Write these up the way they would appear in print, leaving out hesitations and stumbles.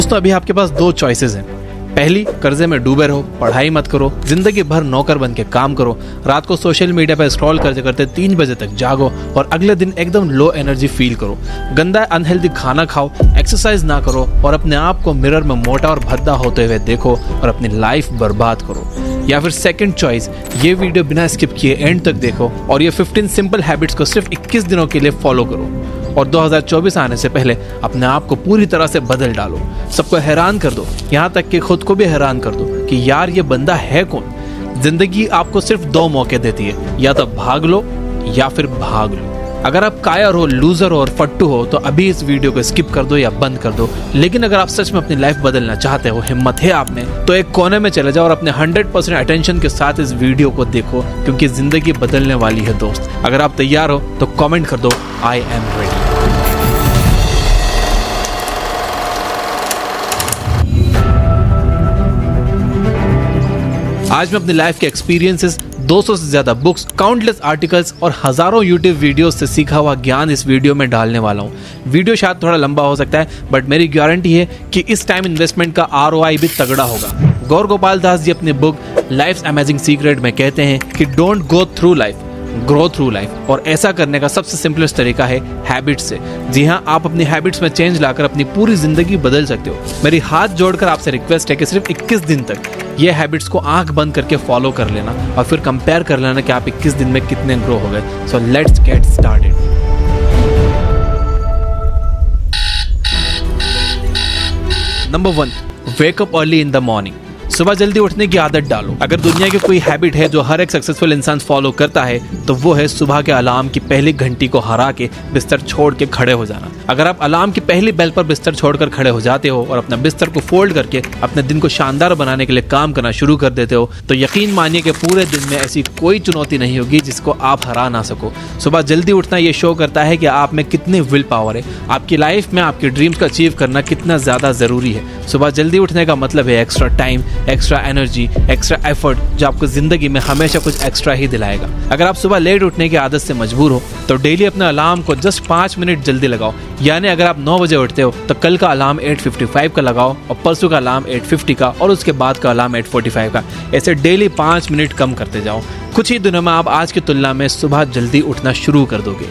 दोस्तों अभी आपके पास दो चॉइसेस हैं। पहली, कर्जे में डूबे रहो, पढ़ाई मत करो, जिंदगी भर नौकर बन के काम करो, रात को सोशल मीडिया पर स्क्रॉल करते करते 3 बजे तक जागो और अगले दिन एकदम लो एनर्जी फील करो, गंदा अनहेल्दी खाना खाओ, एक्सरसाइज ना करो और अपने आप को मिरर में मोटा और भद्दा होते हुए देखो और अपनी लाइफ बर्बाद करो। या फिर सेकंड चॉइस, ये वीडियो बिना स्किप किए एंड तक देखो और ये 15 सिंपल हैबिट्स को सिर्फ 21 दिनों के लिए फॉलो करो और 2024 आने से पहले अपने आप को पूरी तरह से बदल डालो। सबको हैरान कर दो, यहाँ तक कि खुद को भी हैरान कर दो कि यार ये बंदा है कौन। जिंदगी आपको सिर्फ 2 मौके देती है, या तो भाग लो या फिर भाग लो। अगर आप कायर हो, लूजर हो और फट्टू हो तो अभी इस वीडियो को स्किप कर दो या बंद कर दो। लेकिन अगर आप सच में अपनी लाइफ बदलना चाहते हो, हिम्मत है आप में, तो एक कोने में चले जाओ और अपने 100% अटेंशन के साथ इस वीडियो को देखो, क्योंकि जिंदगी बदलने वाली है दोस्त। अगर आप तैयार हो तो कमेंट कर दो आई एम रेडी। आज मैं अपनी लाइफ के एक्सपीरियंसेस, 200 से ज्यादा बुक्स, काउंटलेस आर्टिकल्स और हजारों यूट्यूब वीडियोस से सीखा हुआ ज्ञान इस वीडियो में डालने वाला हूँ। वीडियो शायद थोड़ा लंबा हो सकता है, बट मेरी गारंटी है कि इस टाइम इन्वेस्टमेंट का ROI भी तगड़ा होगा। गौर गोपाल दास जी अपनी बुक लाइफ्स अमेजिंग सीक्रेट में कहते हैं कि don't go through life, grow through life. और ऐसा करने का सबसे सिंपलेस्ट तरीका है हैबिट्स से। जी हाँ, आप अपनी हैबिट्स में चेंज लाकर अपनी पूरी जिंदगी बदल सकते हो। मेरी हाथ जोड़कर आपसे रिक्वेस्ट है कि सिर्फ 21 दिन तक ये हैबिट्स को आंख बंद करके फॉलो कर लेना और फिर कंपेयर कर लेना कि आप 21 दिन में कितने ग्रो हो गए। So let's get started. Number 1, wake up early in the morning. सुबह जल्दी उठने की आदत डालो। अगर दुनिया की कोई हैबिट है जो हर एक सक्सेसफुल इंसान फॉलो करता है तो वो है सुबह के अलार्म की पहली घंटी को हरा के बिस्तर छोड़ के खड़े हो जाना। अगर आप अलार्म की पहली बेल पर बिस्तर छोड़कर खड़े हो जाते हो और अपना बिस्तर को फोल्ड करके अपने दिन को शानदार बनाने के लिए काम करना शुरू कर देते हो तो यकीन मानिए कि पूरे दिन में ऐसी कोई चुनौती नहीं होगी जिसको आप हरा ना सको। सुबह जल्दी उठना ये शो करता है कि आप में कितनी विल पावर है, आपकी लाइफ में आपके ड्रीम्स को अचीव करना कितना ज्यादा जरूरी है। सुबह जल्दी उठने का मतलब है extra time, extra energy, extra effort, जो आपको जिंदगी में हमेशा कुछ एक्स्ट्रा ही दिलाएगा। अगर आप सुबह लेट उठने की आदत से मजबूर हो तो डेली अपने अलार्म को जस्ट 5 मिनट जल्दी लगाओ। यानी अगर आप 9 बजे उठते हो तो कल का अलार्म 8:55 का लगाओ और परसों का अलार्म 8:50 का और उसके बाद का अलार्म 8:45 का। ऐसे डेली 5 मिनट कम करते जाओ। कुछ ही दिनों में आप आज की तुलना में सुबह जल्दी उठना शुरू कर दोगे।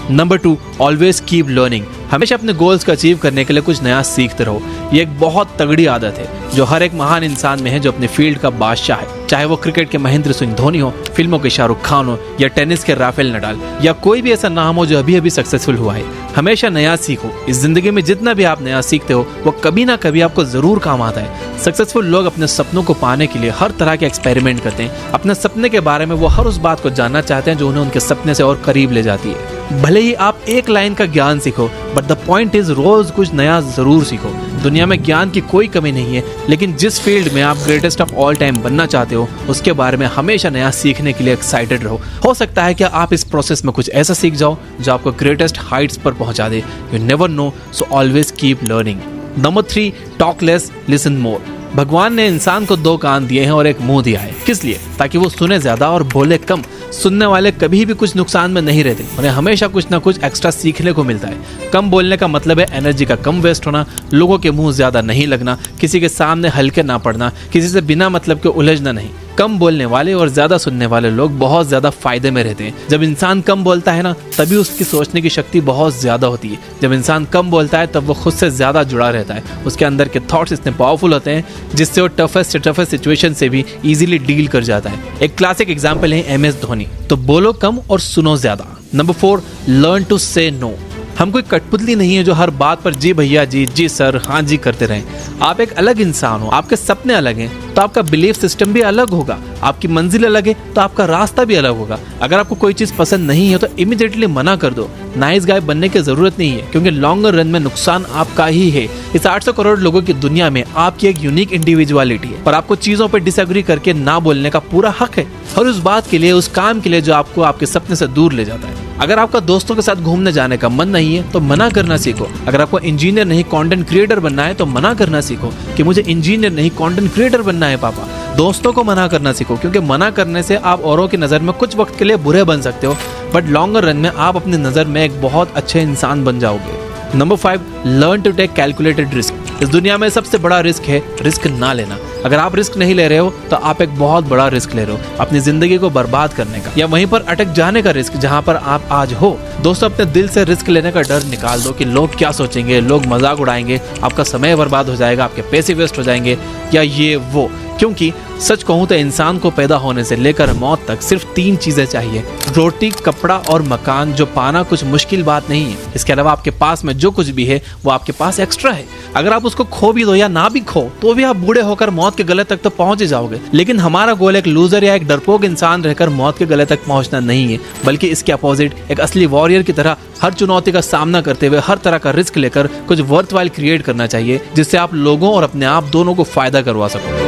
Number 2, always keep learning. हमेशा अपने गोल्स को अचीव करने के लिए कुछ नया सीखते रहो। ये एक बहुत तगड़ी आदत है जो हर एक महान इंसान में है जो अपने फील्ड का बादशाह है। चाहे वो क्रिकेट के महेंद्र सिंह धोनी हो, फिल्मों के शाहरुख खान हो या टेनिस के राफेल नडाल या कोई भी ऐसा नाम हो जो अभी अभी सक्सेसफुल हुआ है। हमेशा नया सीखो। इस जिंदगी में जितना भी आप नया सीखते हो वो कभी ना कभी आपको जरूर काम आता है। सक्सेसफुल लोग अपने सपनों को पाने के लिए हर तरह के एक्सपेरिमेंट करते हैं। अपने सपने के बारे में वो हर उस बात को जानना चाहते हैं जो उन्हें उनके सपने से और करीब ले जाती है। भले ही आप एक लाइन का ज्ञान सीखो, but the point is rose कुछ नया जरूर सीखो। दुनिया में ज्ञान की कोई कमी नहीं है, लेकिन जिस फील्ड में आप ग्रेटेस्ट ऑफ ऑल टाइम बनना चाहते हो उसके बारे में हमेशा नया सीखने के लिए एक्साइटेड रहो। हो सकता है कि आप इस प्रोसेस में कुछ ऐसा सीख जाओ जो आपको ग्रेटेस्ट हाइट्स पर पहुंचा दे। You never know, so always keep learning. Number 3, talk less, listen more. भगवान ने इंसान को 2 कान दिए हैं और एक मुंह दिया है। किस लिए? ताकि वो सुने ज्यादा और बोले कम। सुनने वाले कभी भी कुछ नुकसान में नहीं रहते, उन्हें हमेशा कुछ ना कुछ एक्स्ट्रा सीखने को मिलता है। कम बोलने का मतलब है एनर्जी का कम वेस्ट होना, लोगों के मुंह ज्यादा नहीं लगना, किसी के सामने हल्के ना पड़ना, किसी से बिना मतलब के उलझना नहीं। कम बोलने वाले और ज्यादा सुनने वाले लोग बहुत ज्यादा फायदे में रहते हैं। जब इंसान कम बोलता है ना, तभी उसकी सोचने की शक्ति बहुत ज्यादा होती है। जब इंसान कम बोलता है तब वो खुद से ज्यादा जुड़ा रहता है। उसके अंदर के थॉट्स इतने पावरफुल होते हैं जिससे वो टफेस्ट सिचुएशन से भी इजीली डील कर जाता है। एक क्लासिक एग्जांपल है MS धोनी। तो बोलो कम और सुनो ज्यादा। नंबर 4, लर्न टू से नो। हम कोई कठपुतली नहीं है जो हर बात पर जी भैया जी, जी सर, हाँ जी करते रहें। आप एक अलग इंसान हो, आपके सपने अलग हैं तो आपका बिलीफ सिस्टम भी अलग होगा। आपकी मंजिल अलग है तो आपका रास्ता भी अलग होगा। अगर आपको कोई चीज पसंद नहीं है तो इमीडिएटली मना कर दो। नाइस गाय बनने की जरूरत नहीं है, क्योंकि लॉन्गर रन में नुकसान आपका ही है। इस 800 करोड़ लोगों की दुनिया में आपकी एक यूनिक इंडिविजुअलिटी है, पर आपको चीजों पर डिसएग्री करके ना बोलने का पूरा हक है। हर उस बात के लिए, उस काम के लिए जो आपको आपके सपने से दूर ले जाता है। अगर आपका दोस्तों के साथ घूमने जाने का मन नहीं है तो मना करना सीखो। अगर आपको इंजीनियर नहीं कंटेंट क्रिएटर बनना है तो मना करना सीखो कि मुझे इंजीनियर नहीं कंटेंट क्रिएटर बनना है पापा। दोस्तों को मना करना सीखो, क्योंकि मना करने से आप औरों की नज़र में कुछ वक्त के लिए बुरे बन सकते हो, बट लॉन्गर रन में आप अपनी नज़र में एक बहुत अच्छे इंसान बन जाओगे। Number 5, learn to take calculated risk. इस दुनिया में सबसे बड़ा रिस्क है रिस्क ना लेना। अगर आप रिस्क नहीं ले रहे हो तो आप एक बहुत बड़ा रिस्क ले रहे हो, अपनी जिंदगी को बर्बाद करने का या वहीं पर अटक जाने का रिस्क जहां पर आप आज हो। दोस्तों, अपने दिल से रिस्क लेने का डर निकाल दो कि लोग क्या सोचेंगे, लोग मजाक उड़ाएंगे, आपका समय बर्बाद हो जाएगा, आपके पैसे वेस्ट हो जाएंगे या ये वो। क्योंकि सच कहूँ तो इंसान को पैदा होने से लेकर मौत तक सिर्फ 3 चीजें चाहिए, रोटी, कपड़ा और मकान, जो पाना कुछ मुश्किल बात नहीं है। इसके अलावा आपके पास में जो कुछ भी है वो आपके पास एक्स्ट्रा है। अगर आप उसको खो भी दो या ना भी खो तो भी आप बूढ़े होकर मौत के गले तक तो पहुंच ही जाओगे। लेकिन हमारा गोल एक लूजर या एक डरपोक इंसान रहकर मौत के गले तक पहुंचना नहीं है, बल्कि इसके अपोजिट एक असली वॉरियर की तरह हर चुनौती का सामना करते हुए हर तरह का रिस्क लेकर कुछ वर्थवाइल क्रिएट करना चाहिए, जिससे आप लोगों और अपने आप दोनों को फायदा करवा सको।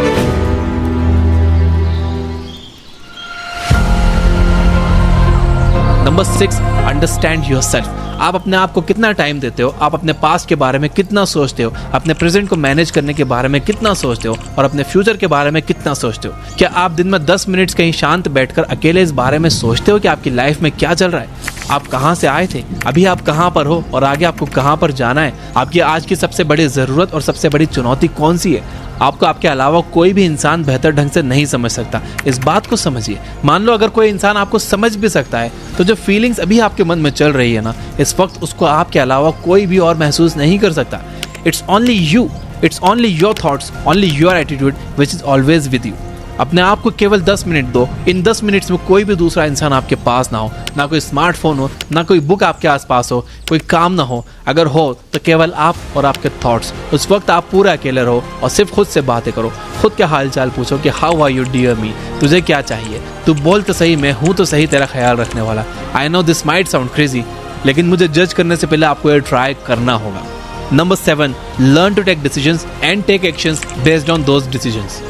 Number 6, understand yourself. आप अपने आप को कितना टाइम देते हो, आप अपने पास्ट के बारे में कितना सोचते हो, अपने प्रेजेंट को मैनेज करने के बारे में कितना सोचते हो और अपने फ्यूचर के बारे में कितना सोचते हो। क्या आप दिन में 10 मिनट कहीं शांत बैठकर अकेले इस बारे में सोचते हो कि आपकी लाइफ में क्या चल रहा है, आप कहाँ से आए थे, अभी आप कहाँ पर हो और आगे आपको कहाँ पर जाना है, आपकी आज की सबसे बड़ी जरूरत और सबसे बड़ी चुनौती कौन सी है। आपको आपके अलावा कोई भी इंसान बेहतर ढंग से नहीं समझ सकता, इस बात को समझिए। मान लो अगर कोई इंसान आपको समझ भी सकता है तो जो फीलिंग्स अभी आपके मन में चल रही है ना, इस वक्त उसको आपके अलावा कोई भी और महसूस नहीं कर सकता। It's only you, it's only your thoughts, only your attitude which is always with you. अपने आप को केवल 10 मिनट दो। इन 10 मिनट्स में कोई भी दूसरा इंसान आपके पास ना हो, ना कोई स्मार्टफोन हो, ना कोई बुक आपके आसपास हो, कोई काम ना हो। अगर हो तो केवल आप और आपके थॉट्स। उस वक्त आप पूरा अकेले रहो और सिर्फ खुद से बातें करो। खुद के हाल चाल पूछो कि हाउ आर यू डियर मी, तुझे क्या चाहिए, तू बोल तो सही, मैं हूँ तो सही तेरा ख्याल रखने वाला। I know this might sound crazy, लेकिन मुझे जज करने से पहले आपको ये ट्राई करना होगा। Number 7, learn to take decisions and take actions based on those decisions.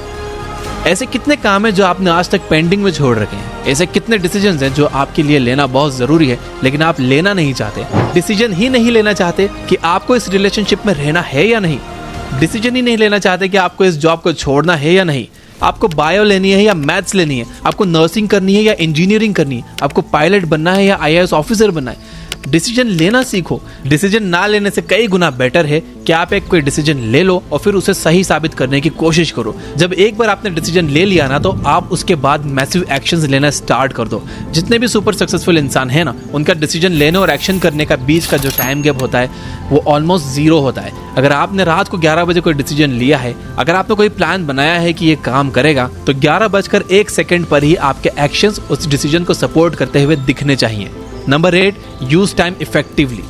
ऐसे कितने काम हैं जो आपने आज तक पेंडिंग में छोड़ रखे हैं? ऐसे कितने डिसीजंस हैं जो आपके लिए लेना बहुत जरूरी है लेकिन आप लेना नहीं चाहते? डिसीजन ही नहीं लेना चाहते कि आपको इस रिलेशनशिप में रहना है या नहीं। डिसीजन ही नहीं लेना चाहते कि आपको इस जॉब को छोड़ना है या नहीं। आपको बायो लेनी है या मैथ्स लेनी है, आपको नर्सिंग करनी है या इंजीनियरिंग करनी है, आपको पायलट बनना है या IAS ऑफिसर बनना है। डिसीजन लेना सीखो। डिसीजन ना लेने से कई गुना बेटर है कि आप एक कोई डिसीजन ले लो और फिर उसे सही साबित करने की कोशिश करो। जब एक बार आपने डिसीजन ले लिया ना, तो आप उसके बाद मैसिव एक्शंस लेना स्टार्ट कर दो। जितने भी सुपर सक्सेसफुल इंसान है ना, उनका डिसीजन लेने और एक्शन करने का बीच का जो टाइम गैप होता है वो ऑलमोस्ट 0 होता है। अगर आपने रात को 11 बजे कोई डिसीजन लिया है, अगर आपने कोई प्लान बनाया है कि ये काम करेगा, तो 11:01 पर ही आपके एक्शंस उस डिसीजन को सपोर्ट करते हुए दिखने चाहिए। Number 8, use time effectively.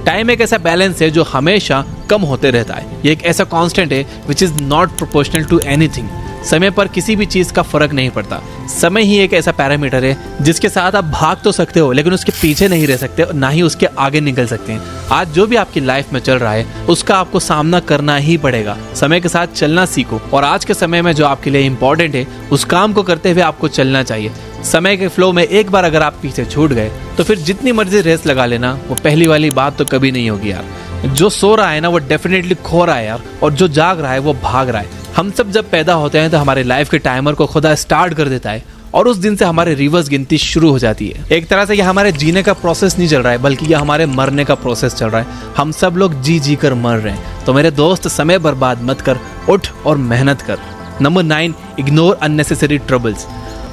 Time एक ऐसा बैलेंस है जो हमेशा कम होते रहता है। ये एक ऐसा कांस्टेंट है which is not proportional to anything. समय पर किसी भी चीज का फर्क नहीं पड़ता। समय ही एक ऐसा पैरामीटर है जिसके साथ आप भाग तो सकते हो लेकिन उसके पीछे नहीं रह सकते और ना ही उसके आगे निकल सकते हैं। आज जो भी आपकी लाइफ में चल रहा है उसका आपको सामना करना ही पड़ेगा। समय के साथ चलना सीखो और आज के समय में जो आपके लिए इंपॉर्टेंट है उस काम को करते हुए आपको चलना चाहिए। समय के फ्लो में एक बार अगर आप पीछे छूट गए तो फिर जितनी मर्जी रेस लगा लेना, वो पहली वाली बात तो कभी नहीं होगी यार। जो सो रहा है ना वो डेफिनेटली खो रहा है यार, और जो जाग रहा है वो भाग रहा है। हम सब जब पैदा होते हैं तो हमारे लाइफ के टाइमर को खुदा स्टार्ट कर देता है और उस दिन से हमारे रिवर्स गिनती शुरू हो जाती है। एक तरह से ये हमारे जीने का प्रोसेस नहीं चल रहा है बल्कि ये हमारे मरने का प्रोसेस चल रहा है। हम सब लोग जी जी कर मर रहे हैं। तो मेरे दोस्त, समय बर्बाद मत कर, उठ और मेहनत कर। Number 9, ignore unnecessary troubles.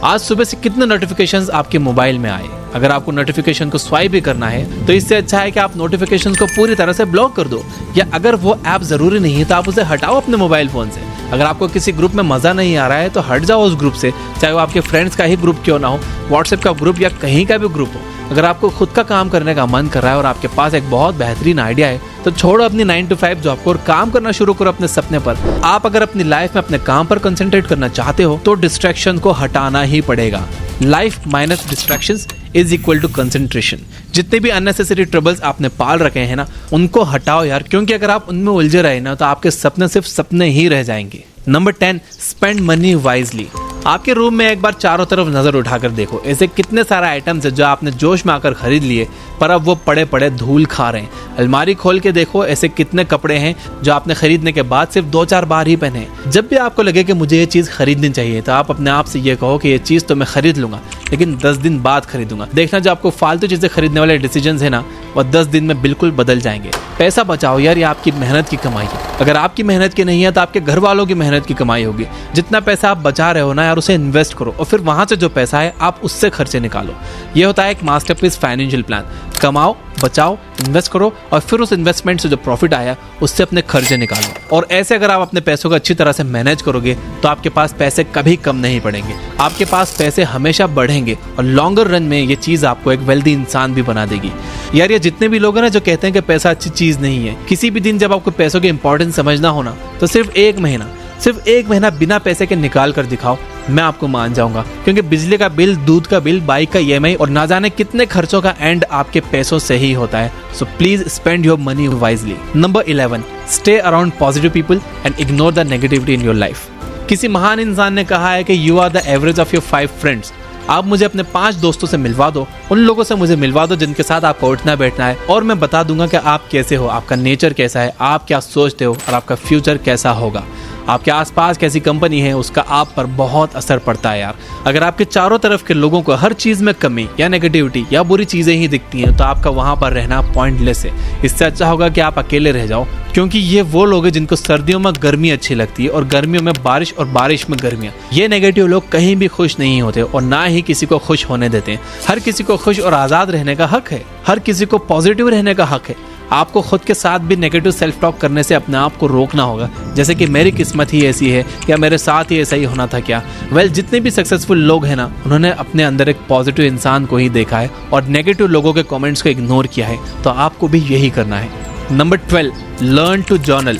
आज सुबह से कितने नोटिफिकेशंस आपके मोबाइल में आए? अगर आपको नोटिफिकेशन को स्वाइप भी करना है तो इससे अच्छा है कि आप नोटिफिकेशंस को पूरी तरह से ब्लॉक कर दो, या अगर वो ऐप जरूरी नहीं है तो आप उसे हटाओ अपने मोबाइल फोन से। अगर आपको किसी ग्रुप में मजा नहीं आ रहा है तो हट जाओ उस ग्रुप से, चाहे वो आपके फ्रेंड्स का ही ग्रुप क्यों ना हो, व्हाट्सएप का ग्रुप या कहीं का भी ग्रुप हो। अगर आपको खुद का काम करने का मन कर रहा है और आपके पास एक बहुत बेहतरीन आइडिया है तो छोड़ो अपनी 9 to 5 जॉब को और काम करना शुरू करो अपने सपने पर। आप अगर अपनी लाइफ में अपने काम पर कंसंट्रेट करना चाहते हो तो डिस्ट्रैक्शन को हटाना ही पड़ेगा। Life minus distractions is equal to concentration. जितने भी अननेसेसरी ट्रबल्स आपने पाल रखे हैं ना, उनको हटाओ यार, क्योंकि अगर आप उनमें उलझे रहे ना तो आपके सपने सिर्फ सपने ही रह जाएंगे। Number 10, spend money wisely. आपके रूम में एक बार चारों तरफ नजर उठाकर देखो, ऐसे कितने सारे आइटम्स हैं जो आपने जोश में आकर खरीद लिए पर अब वो पड़े पड़े धूल खा रहे हैं। अलमारी खोल के देखो, ऐसे कितने कपड़े हैं जो आपने खरीदने के बाद सिर्फ 2-4 बार ही पहने। जब भी आपको लगे कि मुझे ये चीज़ खरीदनी चाहिए तो आप अपने आप से ये कहो कि ये चीज़ तो मैं खरीद लूंगा लेकिन 10 दिन बाद खरीदूंगा। देखना जो आपको फालतू चीज़ें खरीदने वाले डिसीजन है ना, वो और 10 दिन में बिल्कुल बदल जाएंगे। पैसा बचाओ यार, ये आपकी मेहनत की कमाई है। अगर आपकी मेहनत की नहीं है तो आपके घर वालों की मेहनत की कमाई होगी। जितना पैसा आप बचा रहे हो ना यार, उसे इन्वेस्ट करो और फिर वहां से जो पैसा है आप उससे खर्चे निकालो। ये होता है एक मास्टरपीस फाइनेंशियल प्लान। कमाओ, बचाओ, इन्वेस्ट करो और फिर उस इन्वेस्टमेंट से जो प्रॉफिट आया उससे अपने खर्चे निकालो। और ऐसे अगर आप अपने पैसों को अच्छी तरह से मैनेज करोगे तो आपके पास पैसे कभी कम नहीं पड़ेंगे, आपके पास पैसे हमेशा बढ़ेंगे और लॉन्गर रन में ये चीज़ आपको एक वेल्दी इंसान भी बना देगी। यार ये जितने भी लोग हैं ना जो कहते हैं कि पैसा अच्छी चीज़ नहीं है, किसी भी दिन जब आपको पैसों की इंपॉर्टेंस समझना हो ना तो सिर्फ एक महीना बिना पैसे के निकाल कर दिखाओ, मैं आपको मान जाऊंगा। क्योंकि बिजली का बिल, दूध का बिल, बाइक का EMI और ना जाने कितने खर्चों का एंड आपके पैसों से ही होता है। So please spend your money wisely. Number 11, stay around positive people and ignore the negativity in your life. किसी महान इंसान ने कहा है कि you are the average of your 5 friends. आप मुझे अपने 5 दोस्तों से मिलवा दो, उन लोगों से मुझे मिलवा दो जिनके साथ आपको उठना बैठना है, और मैं बता दूंगा कि आप कैसे हो, आपका नेचर कैसा है, आप क्या सोचते हो और आपका फ्यूचर कैसा होगा। आपके आसपास कैसी कंपनी है उसका आप पर बहुत असर पड़ता है यार। अगर आपके चारों तरफ के लोगों को हर चीज़ में कमी या नेगेटिविटी या बुरी चीज़ें ही दिखती हैं तो आपका वहाँ पर रहना पॉइंटलेस है। इससे अच्छा होगा कि आप अकेले रह जाओ, क्योंकि ये वो लोग हैं जिनको सर्दियों में गर्मी अच्छी लगती है और गर्मियों में बारिश और बारिश में गर्मियाँ। ये नेगेटिव लोग कहीं भी खुश नहीं होते और ना ही किसी को खुश होने देते हैं। हर किसी को खुश और आज़ाद रहने का हक है, हर किसी को पॉजिटिव रहने का हक है। आपको खुद के साथ भी नेगेटिव सेल्फ टॉक करने से अपने आप को रोकना होगा, जैसे कि मेरी किस्मत ही ऐसी है या मेरे साथ ही ऐसा ही होना था क्या। जितने भी सक्सेसफुल लोग हैं ना, उन्होंने अपने अंदर एक पॉजिटिव इंसान को ही देखा है और नेगेटिव लोगों के कमेंट्स को इग्नोर किया है। तो आपको भी यही करना है। Number 12, learn to journal.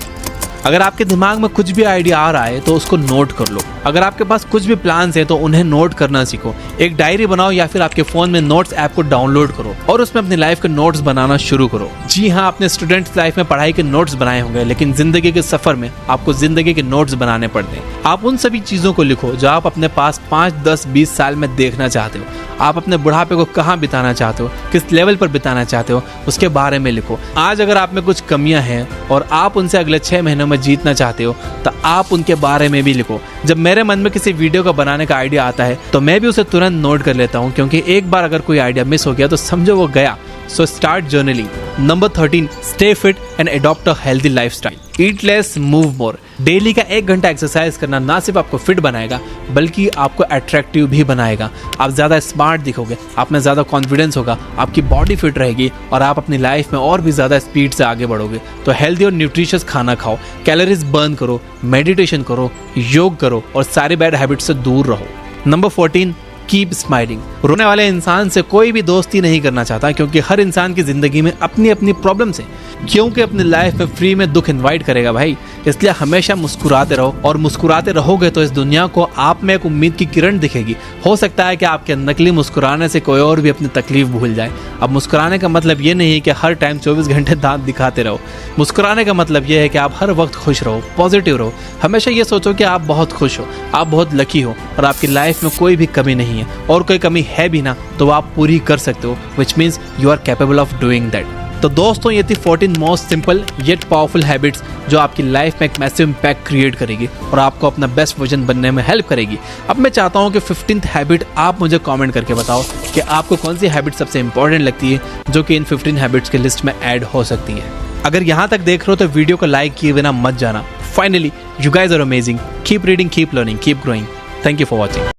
अगर आपके दिमाग में कुछ भी आइडिया आ रहा है तो उसको नोट कर लो। अगर आपके पास कुछ भी प्लान्स हैं तो उन्हें नोट करना सीखो। एक डायरी बनाओ या फिर आपके फोन में नोट्स ऐप को डाउनलोड करो और उसमें अपनी लाइफ के नोट्स बनाना शुरू करो। जी हाँ, आपने स्टूडेंट्स लाइफ में पढ़ाई के नोट्स बनाए होंगे, लेकिन जिंदगी के सफर में आपको जिंदगी के नोट्स बनाने पड़ते हैं। आप उन सभी चीजों को लिखो जो आप अपने पास 5, 10, 20 साल में देखना चाहते हो। आप अपने बुढ़ापे को कहाँ बिताना चाहते हो, किस लेवल पर बिताना चाहते हो, उसके बारे में लिखो। आज अगर आप में कुछ कमियां हैं और आप उनसे अगले 6 महीनों में जीतना चाहते हो तो आप उनके बारे में भी लिखो। जब मेरे मन में किसी वीडियो को बनाने का आइडिया आता है तो मैं भी उसे तुरंत नोट कर लेता हूँ, क्योंकि एक बार अगर कोई आइडिया मिस हो गया तो समझो वो गया। So start journaling. Number 13, stay fit and adopt a healthy lifestyle. Eat less, move more. Daily का 1 घंटा एक्सरसाइज करना ना सिर्फ आपको फिट बनाएगा बल्कि आपको अट्रैक्टिव भी बनाएगा। आप ज़्यादा स्मार्ट दिखोगे, आप में ज़्यादा कॉन्फिडेंस होगा, आपकी बॉडी फिट रहेगी और आप अपनी लाइफ में और भी ज़्यादा स्पीड से आगे बढ़ोगे। तो हेल्दी और न्यूट्रिशियस खाना खाओ, कैलोरीज बर्न करो, मेडिटेशन करो, योग करो और सारी बैड हैबिट्स से दूर रहो। Number 14, keep smiling. रोने वाले इंसान से कोई भी दोस्ती नहीं करना चाहता, क्योंकि हर इंसान की जिंदगी में अपनी अपनी प्रॉब्लम्स हैं। क्योंकि अपनी लाइफ में फ्री में दुख इनवाइट करेगा भाई। इसलिए हमेशा मुस्कुराते रहो और मुस्कुराते रहोगे तो इस दुनिया को आप में एक उम्मीद की किरण दिखेगी। हो सकता है कि आपके नकली मुस्कुराने से कोई और भी अपनी तकलीफ भूल जाए। अब मुस्कुराने का मतलब ये नहीं है कि हर टाइम 24 घंटे दांत दिखाते रहो। मुस्कुराने का मतलब ये है कि आप हर वक्त खुश रहो, पॉजिटिव रहो। हमेशा ये सोचो कि आप बहुत खुश हो, आप बहुत लकी हो और आपकी लाइफ में कोई भी कमी नहीं है, और कोई कमी है भी ना तो आप पूरी कर सकते हो, which means you are capable of doing that. तो दोस्तों, ये थी 14 most simple yet powerful habits जो आपकी लाइफ में एक मैसिव इम्पैक्ट क्रिएट करेगी और आपको अपना बेस्ट वर्जन बनने में हेल्प करेगी। अब मैं चाहता हूँ कि 15th हैबिट आप मुझे कमेंट करके बताओ कि आपको कौन सी हैबिट सबसे इंपॉर्टेंट लगती है जो कि इन 15 हैबिट्स के लिस्ट में ऐड हो सकती है। अगर यहाँ तक देख रहे हो तो वीडियो को लाइक किए बिना मत जाना। Finally, you guys are amazing. Keep reading, keep learning, keep growing. Thank you for watching.